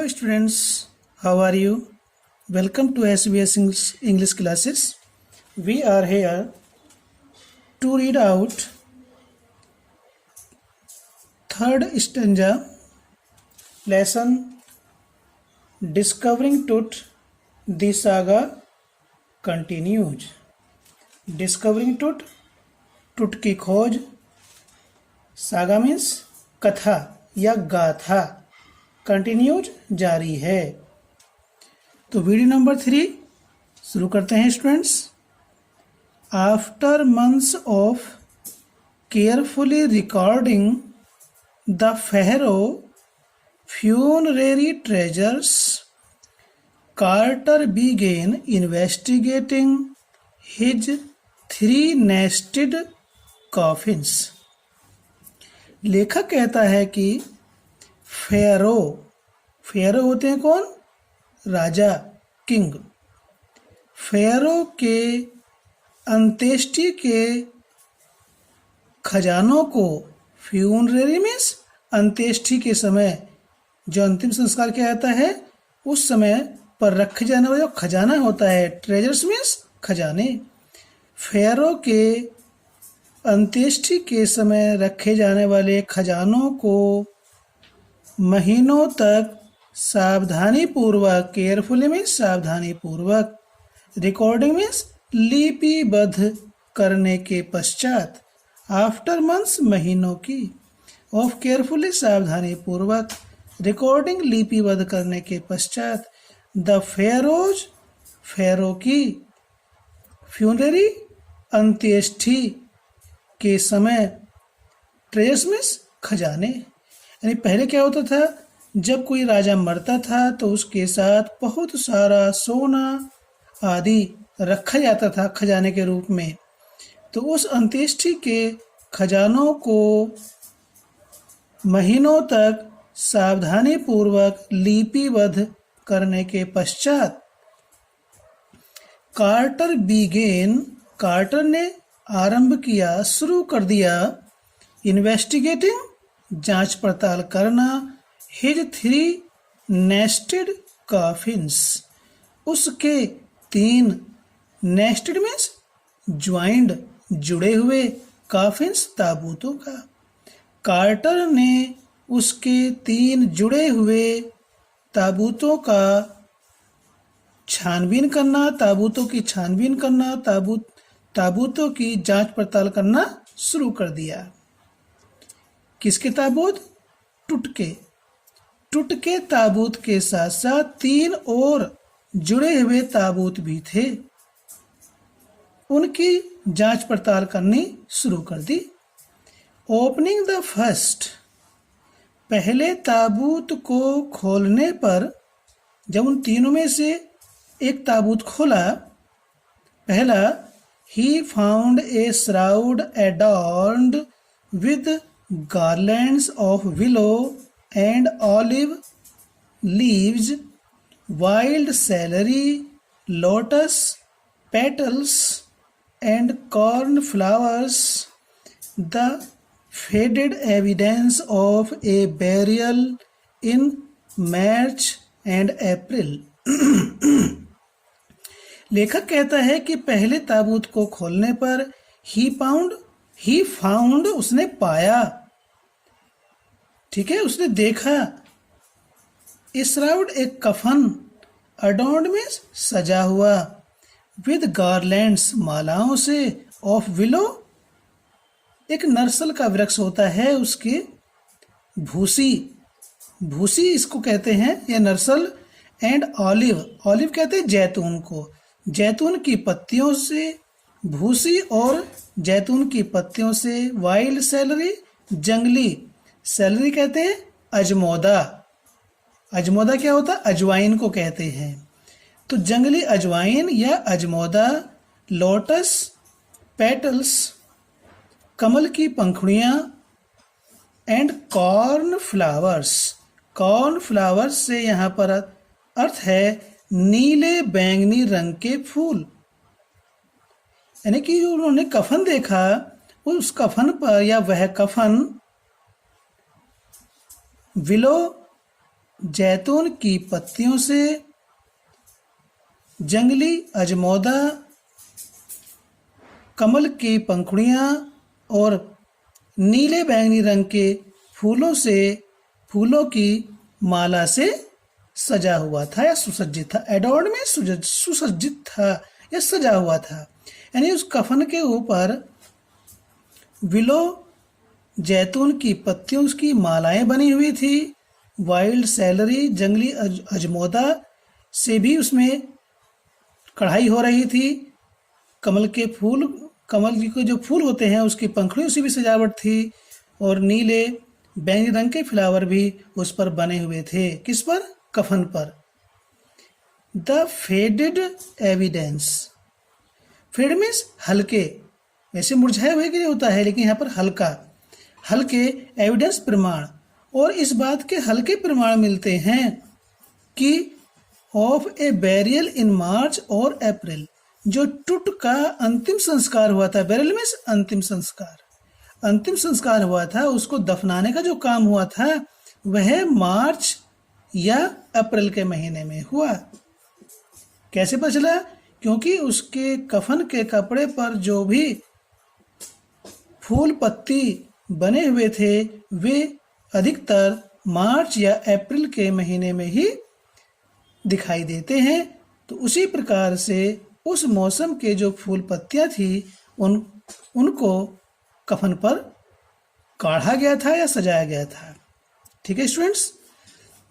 Hello students, how are you? Welcome to SBS English classes. We are here to read out third stanza, lesson Discovering Tut, the saga continues. Discovering Tut, Tut की खोज, saga means कथा या गाथा, continues जारी है। तो video number 3 शुरू करते हैं students. After months of carefully recording the pharaoh funerary treasures, Carter began investigating his 3 nested coffins. लेखक कहता है कि फेरो होते हैं कौन? राजा, किंग। फेरो के अंत्येष्टि के खजानों को, फ्यूनररी मीन्स अंत्येष्टि के समय जो अंतिम संस्कार किया जाता है उस समय पर रखे जाने वाला जो खजाना होता है, ट्रेजर्स मीन्स खजाने। फेरो के अंत्येष्टि के समय रखे जाने वाले खजानों को महीनों तक सावधानी पूर्वक, केयरफुली मीन्स सावधानी पूर्वक, रिकॉर्डिंग मीन्स लिपिबद्ध करने के पश्चात, आफ्टर मंथ्स महीनों की, ऑफ केयरफुली सावधानी पूर्वक, रिकॉर्डिंग लिपिबद्ध करने के पश्चात, द फेरो की फ्यूनररी अंत्येष्टि के समय, ट्रेजर्स मीन्स खजाने। यानी पहले क्या होता था, जब कोई राजा मरता था तो उसके साथ बहुत सारा सोना आदि रखा जाता था खजाने के रूप में। तो उस अंत्येष्टि के खजानों को महीनों तक सावधानी पूर्वक लिपिबद्ध करने के पश्चात, कार्टर ने आरंभ किया, शुरू कर दिया, इन्वेस्टिगेटिंग जांच पड़ताल करना, हिज 3 नेस्टेड कॉफिन्स, उसके 3 नेस्टेड मीन्स ज्वाइंड, जुड़े हुए, कॉफिन्स ताबूतों का। कार्टर ने उसके 3 जुड़े हुए ताबूतों का छानबीन करना, ताबूतों की छानबीन करना, ताबूतों की जांच पड़ताल करना शुरू कर दिया। किसके ताबूत? टुट के ताबूत के साथ साथ 3 और जुड़े हुए ताबूत भी थे, उनकी जांच पड़ताल करनी शुरू कर दी। ओपनिंग द फर्स्ट, पहले ताबूत को खोलने पर, जब उन तीनों में से एक ताबूत खोला, पहला, he found a shroud adorned with garlands of willow and olive leaves, wild celery, lotus petals and cornflowers, the faded evidence of a burial in March and April. लेखक कहता है कि पहले ताबूत को खोलने पर ही फाउंड उसने पाया, ठीक है, उसने देखा, श्राउड एक कफन, अडॉर्न्ड मीन्स सजा हुआ, विद गार्लैंड्स मालाओं से, ऑफ विलो एक नरसल का वृक्ष होता है, उसकी भूसी इसको कहते हैं या नरसल, एंड ऑलिव कहते हैं जैतून को, जैतून की पत्तियों से, भूसी और जैतून की पत्तियों से, वाइल्ड सेलरी जंगली, सेलरी कहते हैं अजमोदा क्या होता है? अजवाइन को कहते हैं। तो जंगली अजवाइन या अजमोदा, लोटस पेटल्स कमल की पंखुड़ियां, एंड कॉर्न फ्लावर्स से यहाँ पर अर्थ है नीले बैंगनी रंग के फूल। यानी कि जो उन्होंने कफन देखा, उस कफन पर या वह कफन विलो जैतून की पत्तियों से, जंगली अजमोदा, कमल की पंखुड़ियाँ और नीले बैंगनी रंग के फूलों से, फूलों की माला से सजा हुआ था या सुसज्जित था। एडोर्न में सुसज्जित था या सजा हुआ था, यानी उस कफन के ऊपर विलो, जैतून की पत्तियों की मालाएं बनी हुई थी। वाइल्ड सेलरी, जंगली अजमोदा से भी उसमें कढ़ाई हो रही थी। कमल के फूल, कमल के जो फूल होते हैं उसकी पंखुड़ियों से भी सजावट थी और नीले बैंगनी रंग के फ्लावर भी उस पर बने हुए थे। किस पर? कफन पर। The faded evidence, fade means हल्के, वैसे मुरझाए हुए के लिए होता है लेकिन यहाँ पर हल्का, हल्के एविडेंस प्रमाण, और इस बात के हल्के प्रमाण मिलते हैं कि ऑफ ए बैरियल इन मार्च और अप्रैल, जो टुट का अंतिम संस्कार हुआ था, बैरियल मीन्स अंतिम संस्कार, अंतिम संस्कार हुआ था, उसको दफनाने का जो काम हुआ था वह मार्च या अप्रैल के महीने में हुआ। कैसे पता चला? क्योंकि उसके कफन के कपड़े पर जो भी फूल पत्ती बने हुए थे वे अधिकतर मार्च या अप्रैल के महीने में ही दिखाई देते हैं। तो उसी प्रकार से उस मौसम के जो फूल पत्तियां थी उनको कफन पर काढ़ा गया था या सजाया गया था। ठीक है students.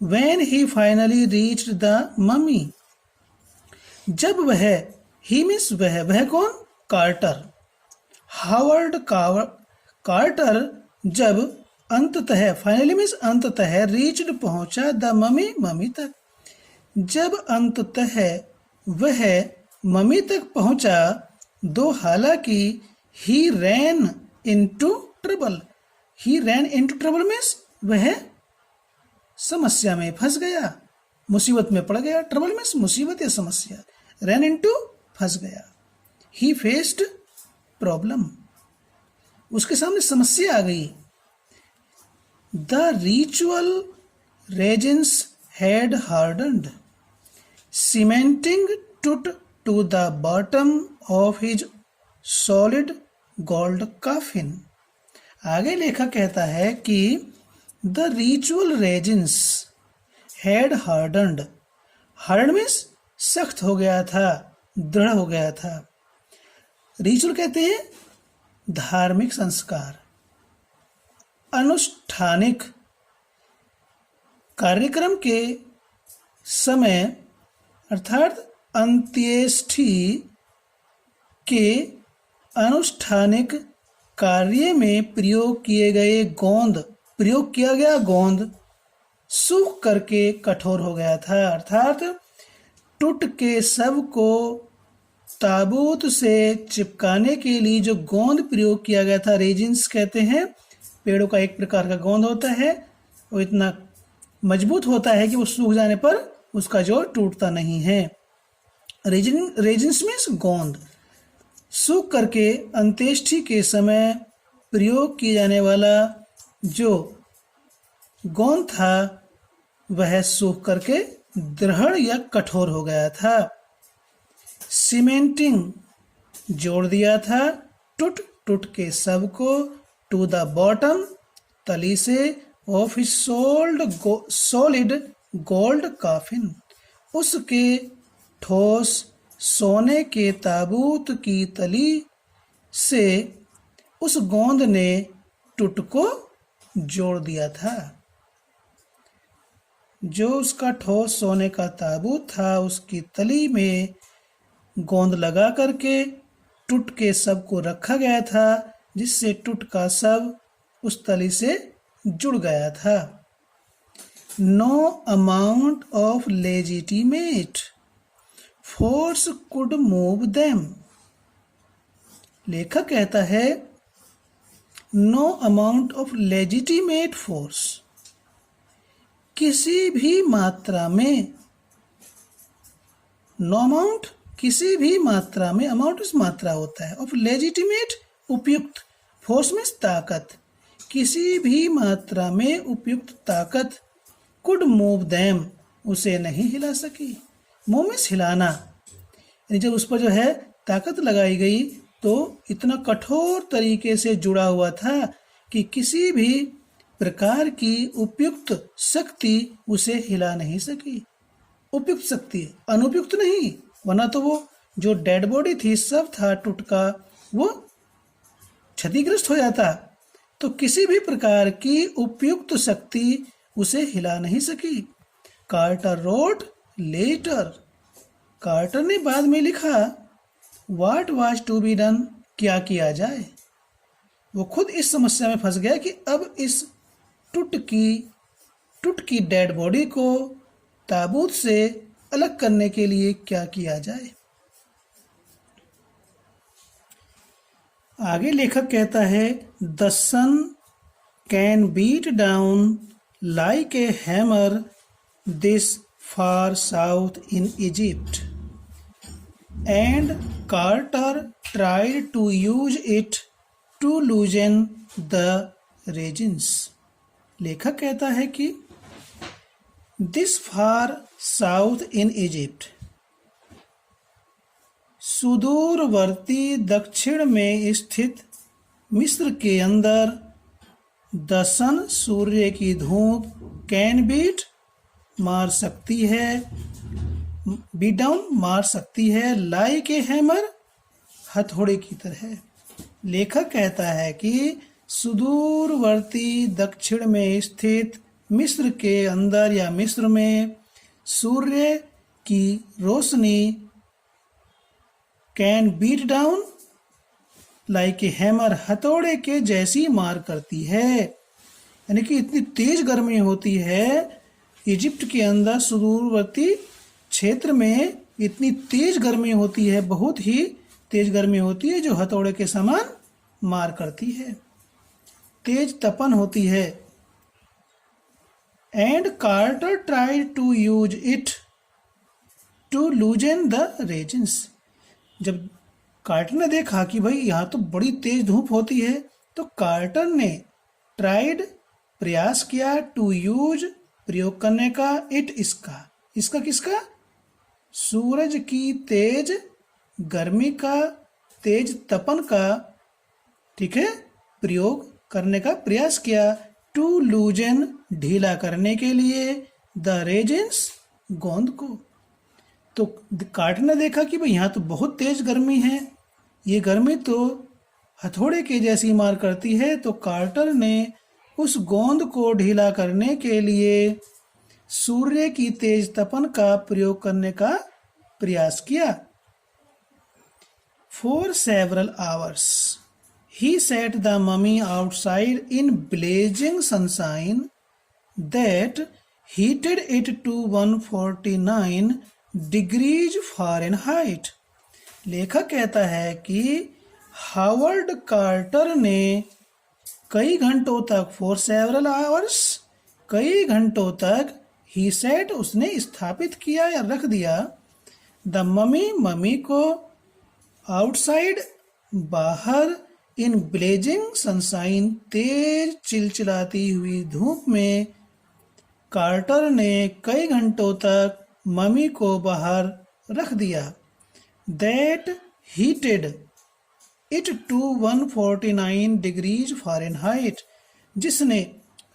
When he finally reached the mummy, जब वह, ही मीन्स वह कौन? कार्टर, हावर्ड कार्टर जब अंततः, फाइनली मीन्स अंततः, रीच्ड पहुंचा, द ममी, मम्मी तक, जब अंततः वह मम्मी तक पहुंचा, दो हालांकि ही रैन इनटू ट्रबल, ही रैन इनटू ट्रबल मीन्स वह समस्या में फंस गया, मुसीबत में पड़ गया। ट्रबल मीन्स मुसीबत या समस्या, रैन इनटू फंस गया। ही फेस्ड प्रॉब्लम, उसके सामने समस्या आ गई। The ritual resins had hardened, cementing Tut to the bottom of his solid gold coffin. आगे लेखक कहता है कि the ritual resins had hardened, harden means सख्त हो गया था, दृढ़ हो गया था। रिचुअल कहते हैं धार्मिक संस्कार, अनुष्ठानिक कार्यक्रम के समय अर्थात अंत्येष्टि के अनुष्ठानिक कार्य में प्रयोग किया गया गोंद सूख करके कठोर हो गया था। अर्थात टूट के शव को ताबूत से चिपकाने के लिए जो गोंद प्रयोग किया गया था, रेजिन्स कहते हैं, पेड़ों का एक प्रकार का गोंद होता है, वो इतना मजबूत होता है कि वो सूख जाने पर उसका जोड़ टूटता नहीं है। रेजिन्स मीन्स गोंद। सूख करके अंत्येष्टि के समय प्रयोग किए जाने वाला जो गोंद था वह सूख करके दृढ़ या कठोर हो गया था। सीमेंटिंग जोड़ दिया था, टूट के सब को, टू द बॉटम तली से, of his solid gold coffin, उसके ठोस सोने के ताबूत की तली से उस गोंद ने टूट को जोड़ दिया था। जो उसका ठोस सोने का ताबूत था उसकी तली में गोंद लगा करके टूट के सब को रखा गया था, जिससे टूट का सब उस तली से जुड़ गया था। No amount of legitimate force could move them, लेखक कहता है no amount of legitimate force, किसी भी मात्रा में, नो अमाउंट किसी भी मात्रा में, अमाउंट इस मात्रा होता है, ऑफ लेजिटिमेट उपयुक्त, फोर्स में ताकत, किसी भी मात्रा में उपयुक्त ताकत कुड मूव देम, उसे नहीं हिला सकी। मूव मीन्स हिलाना, यानी जब उस पर जो है ताकत लगाई गई तो इतना कठोर तरीके से जुड़ा हुआ था कि किसी भी प्रकार की उपयुक्त शक्ति उसे हिला नहीं सकी। उपयुक्त शक्ति, अनुपयुक्त नहीं, वरना तो वो जो डेड बॉडी थी, सब था टुटका, वो क्षतिग्रस्त हो जाता। तो किसी भी प्रकार की उपयुक्त शक्ति उसे हिला नहीं सकी। कार्टर रोट लेटर, कार्टर ने बाद में लिखा, what was to be done, क्या किया जाए। वो खुद इस समस्या में फंस गया कि अब इस टुट की डेड बॉडी को ताबूत से अलग करने के लिए क्या किया जाए। आगे लेखक कहता है, the sun can beat down like a hammer this far south in Egypt and Carter tried to use it to loosen the resins. लेखक कहता है कि this far south in Egypt, सुदूरवर्ती दक्षिण में स्थित मिस्र के अंदर, द सन, सूर्य की धूप, कैन बीट, मार सकती है, बीट डाउन, मार सकती है, लाइक ए हैमर, हथौड़े की तरह। लेखक कहता है कि सुदूरवर्ती दक्षिण में स्थित मिस्र के अंदर या मिस्र में सूर्य की रोशनी can beat down like a hammer, हथौड़े के जैसी मार करती है। यानी कि इतनी तेज गर्मी होती है इजिप्ट के अंदर, सुदूरवर्ती क्षेत्र में इतनी तेज गर्मी होती है, बहुत ही तेज गर्मी होती है, जो हथौड़े के समान मार करती है, तेज तपन होती है। And Carter tried to use it to loosen the resins. जब कार्टर ने देखा कि भाई यहाँ तो बड़ी तेज धूप होती है, तो कार्टर ने ट्राइड, प्रयास किया, टू यूज, प्रयोग करने का, इट, इसका किसका, सूरज की तेज गर्मी का, तेज तपन का, ठीक है, प्रयोग करने का प्रयास किया, टू लूजन, ढीला करने के लिए, द रेजिन्स, गोंद को। तो कार्टर ने देखा कि भाई यहाँ तो बहुत तेज गर्मी है, ये गर्मी तो हथौड़े के जैसी मार करती है। तो कार्टर ने उस गोंद को ढीला करने के लिए सूर्य की तेज तपन का प्रयोग करने का प्रयास किया। For several hours he set the mummy outside in blazing sunshine that heated it to 149 degrees Fahrenheit। लेखक कहता है कि हावर्ड कार्टर ने कई घंटों तक, for several hours, कई घंटों तक, he set, उसने स्थापित किया या रख दिया, the mummy, मम्मी को, आउटसाइड, बाहर, इन ब्लेजिंग सनशाइन, तेज चिलचिलाती हुई धूप में। कार्टर ने कई घंटों तक मम्मी को बाहर रख दिया। That heated it to 149 degrees Fahrenheit, जिसने,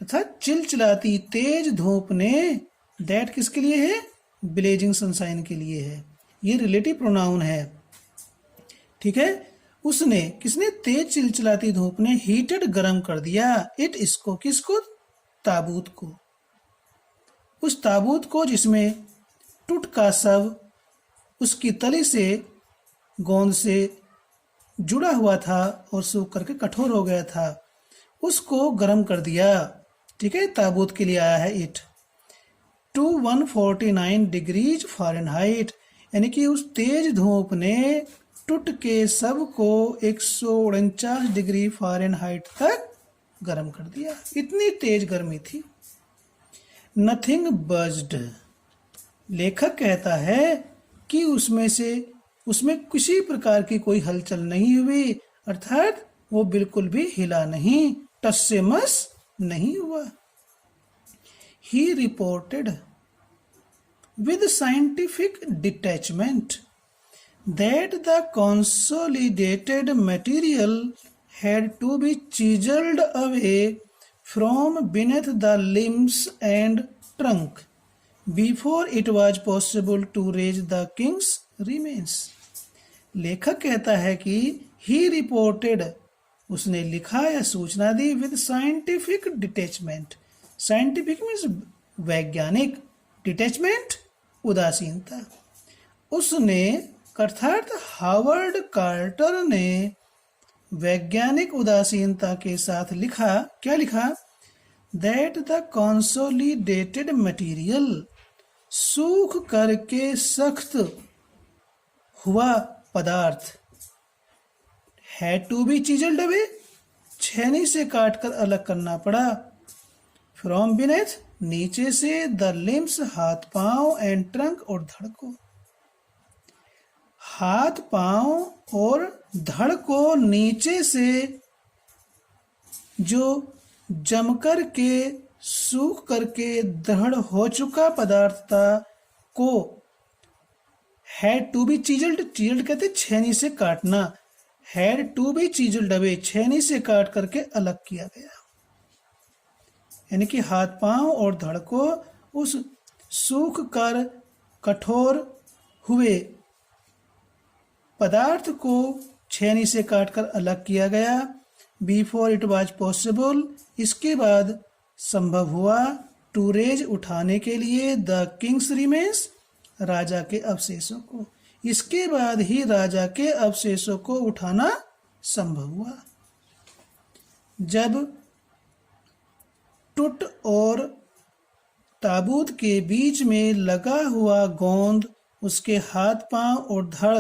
अर्थात चिलचिलाती तेज धूप ने, दैट किसके लिए है, ब्लेजिंग सनशाइन के लिए है, ये रिलेटिव प्रोनाउन है, ठीक है। उसने, किसने, तेज चिलचिलाती धूप ने, हीटेड, गर्म कर दिया, इट, इसको, किसको, ताबूत को, उस ताबूत को जिसमें टूट का शव उसकी तली से, गोंद से जुड़ा हुआ था और सूख करके कठोर हो गया था, उसको गर्म कर दिया, ठीक है। ताबूत के लिए आया है इट, टू 149 डिग्रीज फ़ारेनहाइट, यानी कि उस तेज धूप ने टूट के सब को 149 डिग्री फ़ारेनहाइट तक गर्म कर दिया, इतनी तेज गर्मी थी। नथिंग बज्ड, लेखक कहता है कि उसमें किसी प्रकार की कोई हलचल नहीं हुई, अर्थात वो बिल्कुल भी हिला नहीं, टस से मस नहीं हुआ। he reported with scientific detachment that the consolidated material had to be chiseled away from beneath the limbs and trunk before it was possible to raise the king's remains. लेखक कहता है कि he reported, उसने लिखा या सूचना दी with scientific detachment. Scientific means वैज्ञानिक, detachment उदासीनता. उसने अर्थात हावर्ड कार्टर ने वैज्ञानिक उदासीनता के साथ लिखा. क्या लिखा? दैट द कंसोलिडेटेड मटेरियल, सूख करके सख्त हुआ पदार्थ, had to be chiselled away, छेनी से काट कर अलग करना पड़ा, फ्रॉम बीनेथ, नीचे से, द लिम्स, हाथ पांव, एंड ट्रंक, और धड़ को. हाथ पांव और धड़ को नीचे से जो जमकर के सूख करके दृढ़ हो चुका पदार्थ को हैड टू बी चीजल्ड, चीजल्ड कहते छेनी से काटना, हैड टू बी चीजल्ड अवे, छेनी से काट करके अलग किया गया. यानी कि हाथ पांव और धड़ को उस सूख कर कठोर हुए पदार्थ को छेनी से काटकर अलग किया गया. बिफोर इट वॉज पॉसिबल, इसके बाद संभव हुआ, टू रेज, उठाने के लिए, द किंग्स रिमेन्स, राजा के अवशेषों को. इसके बाद ही राजा के अवशेषों को उठाना संभव हुआ. जब टुट और ताबूत के बीच में लगा हुआ गोंद, उसके हाथ पांव और धड़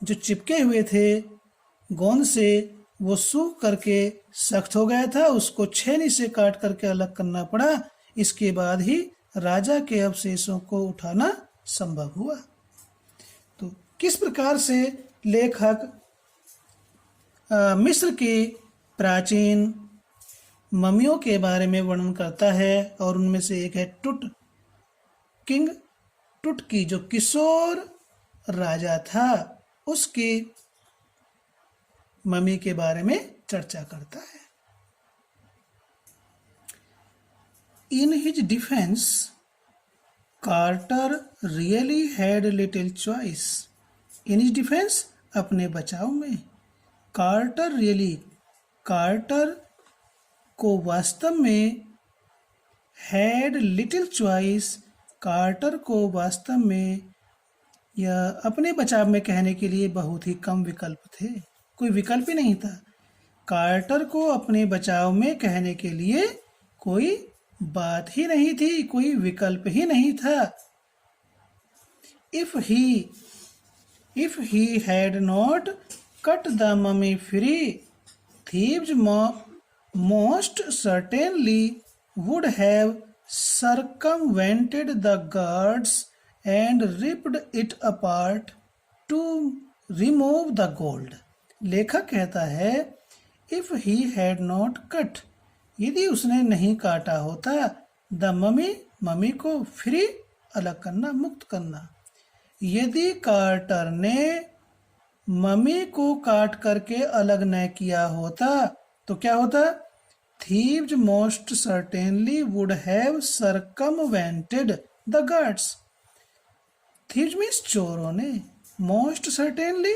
जो चिपके हुए थे गोंद से, वो सूख करके सख्त हो गया था, उसको छेनी से काट करके अलग करना पड़ा. इसके बाद ही राजा के अवशेषों को उठाना संभव हुआ. तो किस प्रकार से लेखक मिस्र की प्राचीन ममियों के बारे में वर्णन करता है, और उनमें से एक है टुट, किंग टुट की जो किशोर राजा था, उसकी मम्मी के बारे में चर्चा करता है. In his defence, Carter really had little choice. In his defence, अपने बचाव में, कार्टर रियली, कार्टर को वास्तव में, हैड लिटिल चॉइस, कार्टर को वास्तव में या अपने बचाव में कहने के लिए बहुत ही कम विकल्प थे, कोई विकल्प ही नहीं था. कार्टर को अपने बचाव में कहने के लिए कोई बात ही नहीं थी, कोई विकल्प ही नहीं था. If he had not cut the mummy free, thieves most certainly would have circumvented the guards and ripped it apart to remove the gold. लेखक कहता है if he had not cut, यदि उसने नहीं काटा होता, द ममी को, free, अलग करना, मुक्त करना. यदि कार्टर ने ममी को काट करके अलग न किया होता तो क्या होता? Thieves most certainly would have circumvented the guards. Thieves means चोरों ने, most certainly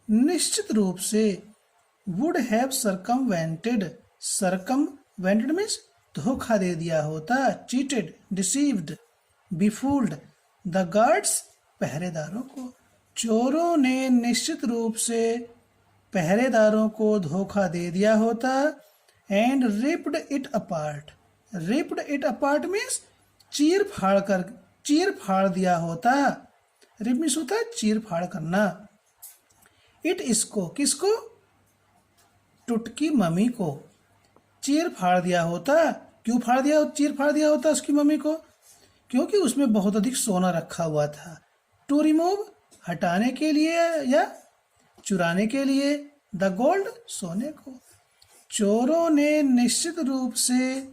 निश्चित रूप से, would have circumvented, circumvented means धोखा दे दिया होता, cheated, deceived, befooled, the guards पहरेदारों को. चोरों ने निश्चित रूप से पहरेदारों को धोखा दे दिया होता. And ripped it apart. Ripped it apart means चीर फाड़ दिया होता. रिप मीन्स होता है चीर फाड़ करना. इट, इसको, किसको? टुटकी मम्मी को चीर फाड़ दिया होता. क्यों चीर फाड़ दिया होता उसकी मम्मी को? क्योंकि उसमें बहुत अधिक सोना रखा हुआ था. टू रिमूव, हटाने के लिए या चुराने के लिए, द गोल्ड, सोने को. चोरों ने निश्चित रूप से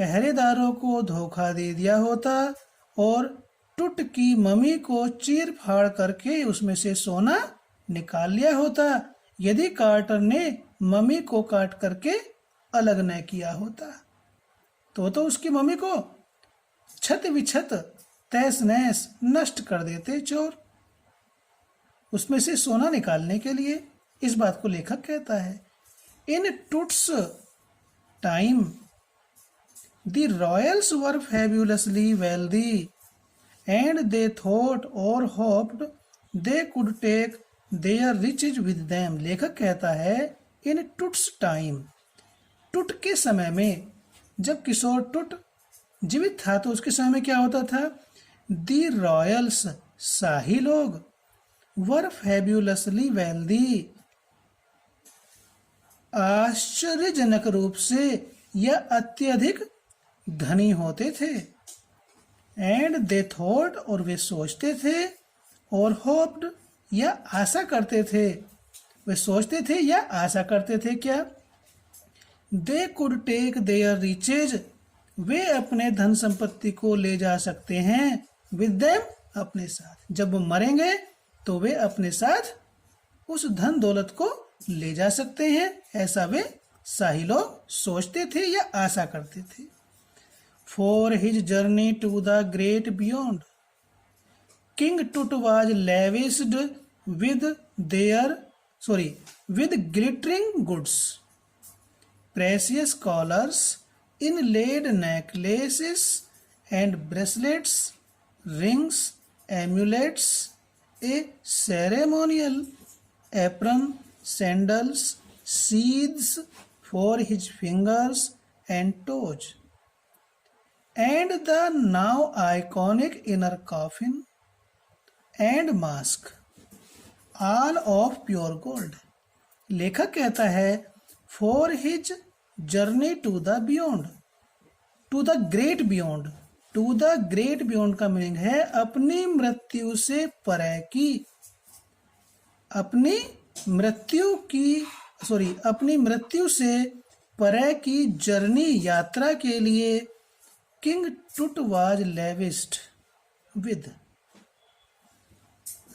पहरेदारों को धोखा दे दिया होता और टुट की मम्मी को चीर फाड़ करके उसमें से सोना निकाल लिया होता, यदि कार्टर ने मम्मी को काट करके अलग न किया होता। तो उसकी मम्मी को छत विछत तहस नहस नष्ट कर देते चोर, उसमें से सोना निकालने के लिए। इस बात को लेखक कहता है, in Tut's time the royals were fabulously wealthy and they thought or hoped they could take their riches with them. लेखक कहता है, इन टुट्स टाइम, टुट के समय में, जब किशोर टुट जीवित था तो उसके समय में क्या होता था, दी रॉयल्स, शाही लोग, वर फैब्यूलसली वेल्दी, आश्चर्यजनक रूप से या अत्यधिक धनी होते थे। एंड दे थॉट, और वे सोचते थे, और होप्ड, या आशा करते थे। वे सोचते थे या आशा करते थे क्या, they could take their riches, वे अपने धन संपत्ति को ले जा सकते हैं, विद देम, अपने साथ। जब वो मरेंगे तो वे अपने साथ उस धन दौलत को ले जा सकते हैं, ऐसा वे शाही लोग सोचते थे या आशा करते थे। For his journey to the great beyond, King Tut was lavished with glittering goods, precious collars, inlaid necklaces and bracelets, rings, amulets, a ceremonial apron, sandals, sheaths for his fingers and toes, and the now iconic inner coffin and mask, all of pure gold. लेखक कहता है, for his journey to the beyond, to the great beyond. To the great beyond का meaning है अपनी मृत्यु से परे की, अपनी मृत्यु से परे की जर्नी, यात्रा के लिए किंग टुट वाज लेविस्ड विद,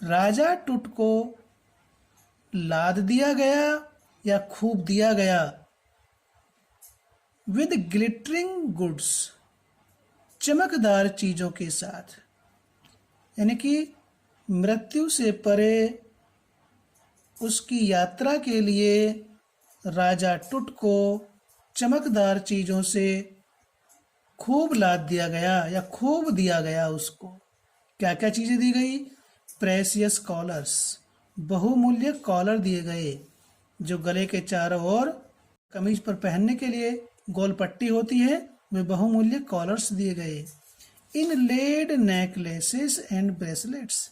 राजा टुट को लाद दिया गया या खूब दिया गया, विद ग्लिटरिंग गुड्स, चमकदार चीजों के साथ। यानी कि मृत्यु से परे उसकी यात्रा के लिए राजा टुट को चमकदार चीजों से खूब लाद दिया गया या खूब दिया गया उसको। क्या क्या चीजें दी गई, प्रेसियस कॉलर्स, बहुमूल्य कॉलर दिए गए, जो गले के चारों ओर कमीज पर पहनने के लिए गोल पट्टी होती है, वे बहुमूल्य कॉलर्स दिए गए। Inlaid necklaces and bracelets,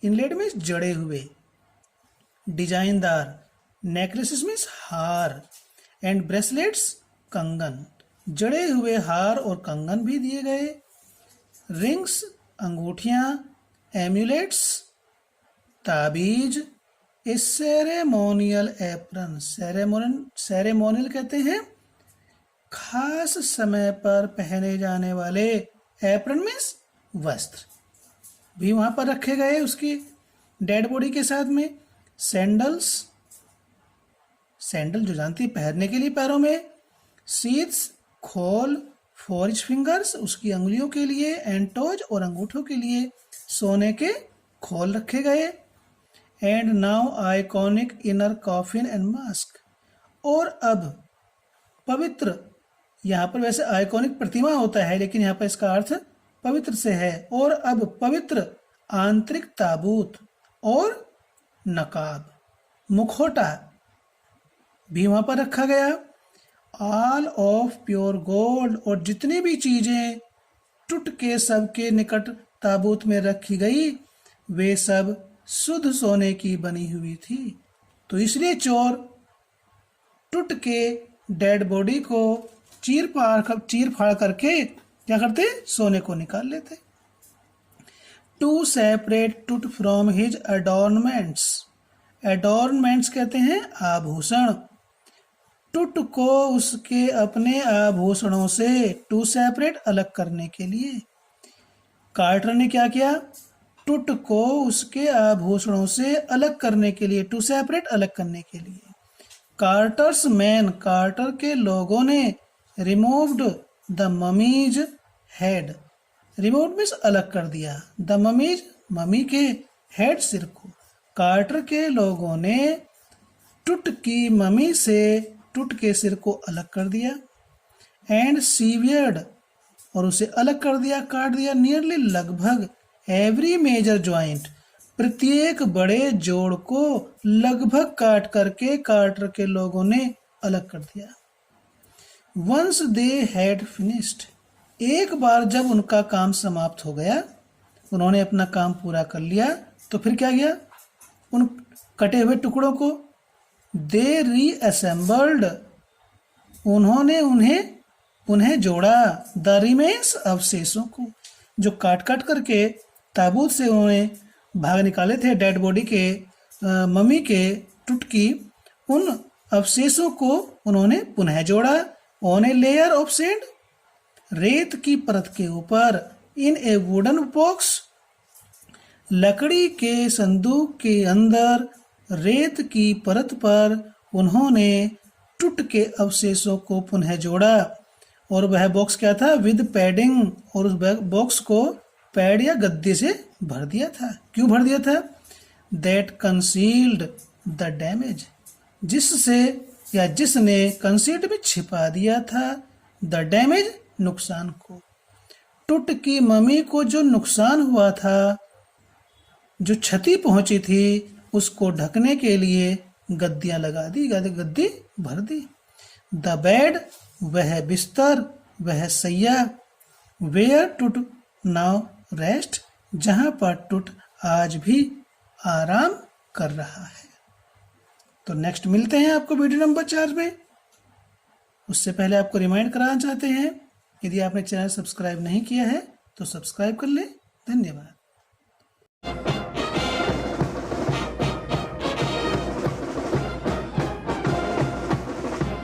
inlaid में जड़े हुए, डिजाइनदार, नेकलेसेस मीन्स हार, एंड ब्रेसलेट्स कंगन, जड़े हुए हार और कंगन भी दिए गए। रिंग्स अंगूठियां, एम्यूलेट्स ताबीज, ए सेरेमोनियल एप्रन, सेरेमोनियल कहते हैं खास समय पर पहने जाने वाले, एप्रन मीन्स वस्त्र, भी वहां पर रखे गए उसकी डेड बॉडी के साथ में। सैंडल्स, सैंडल जो जानती है पहनने के लिए पैरों में। शीथ्स खोल, फॉर हिज फिंगर्स, उसकी अंगुलियों के लिए। एंड टोज, और अंगूठों के लिए सोने के खोल रखे गए। And now iconic inner coffin and mask, और अब पवित्र, यहाँ पर वैसे आइकॉनिक प्रतिमा होता है लेकिन यहाँ पर इसका अर्थ पवित्र से है। और अब पवित्र आंतरिक ताबूत और नकाब, मुखौटा भी वहां पर रखा गया। ऑल ऑफ प्योर गोल्ड, और जितनी भी चीजें टुट के सबके निकट ताबूत में रखी गई वे सब शुद्ध सोने की बनी हुई थी। तो इसलिए चोर टुट के डेड बॉडी को चीर फाड़ करके क्या करते, सोने को निकाल लेते। टू सेपरेट टुट फ्रॉम हिज अडॉर्नमेंट्स, अडॉर्नमेंट्स कहते हैं आभूषण, टुट को उसके अपने आभूषणों से, टू सेपरेट, अलग करने के लिए। कार्टर ने क्या किया? टुट को उसके आभूषणों से अलग करने के लिए, टू सेपरेट, अलग करने के लिए। कार्टर्स मैन, कार्टर के लोगों ने removed the mummies head, removed means अलग कर दिया, द ममीज, ममी के, हेड, सिर को। कार्टर के लोगों ने टुट की ममी से टुट के सिर को अलग कर दिया। एंड सीवियर्ड, और उसे अलग कर दिया, काट दिया, नियरली, लगभग, एवरी मेजर ज्वाइंट, प्रत्येक बड़े जोड़ को लगभग काट करके कार्टर के लोगों ने अलग कर दिया। वंस दे हैड फिनिश्ड, एक बार जब उनका काम समाप्त हो गया, उन्होंने अपना काम पूरा कर लिया, तो फिर क्या किया? उन कटे हुए टुकड़ों को दे रीअसेंबल्ड, उन्होंने उन्हें जोड़ा, द रिमेन्स, अवशेषों को, जो काट काट करके ताबूत से उन्होंने भाग निकाले थे डेड बॉडी के, मम्मी के, टुट की, उन अवशेषों को उन्होंने पुनः जोड़ा। On a layer of sand, रेत की परत के ऊपर। इन ए वुडन बॉक्स, लकड़ी के संदूक के अंदर, रेत की परत पर उन्होंने टुट के अवशेषों को पुनः जोड़ा। और वह बॉक्स क्या था? विद पैडिंग, और उस बॉक्स को पैड या गद्दे से भर दिया था। क्यों भर दिया था? दैट कंसील्ड द डैमेज, जिससे या जिसने, कंसील्ड में छिपा दिया था, द डैमेज, नुकसान को। टुट की मम्मी को जो नुकसान हुआ था, जो क्षति पहुंची थी, उसको ढकने के लिए गद्दियां लगा दी, गद्दी भर दी। द बेड, वह बिस्तर, वह सैया, वेयर टुट नाउ रेस्ट, जहां पर टुट आज भी आराम कर रहा है। तो नेक्स्ट मिलते हैं आपको वीडियो नंबर 4 में। उससे पहले आपको रिमाइंड कराना चाहते हैं, यदि आपने चैनल सब्सक्राइब नहीं किया है तो सब्सक्राइब कर ले। धन्यवाद।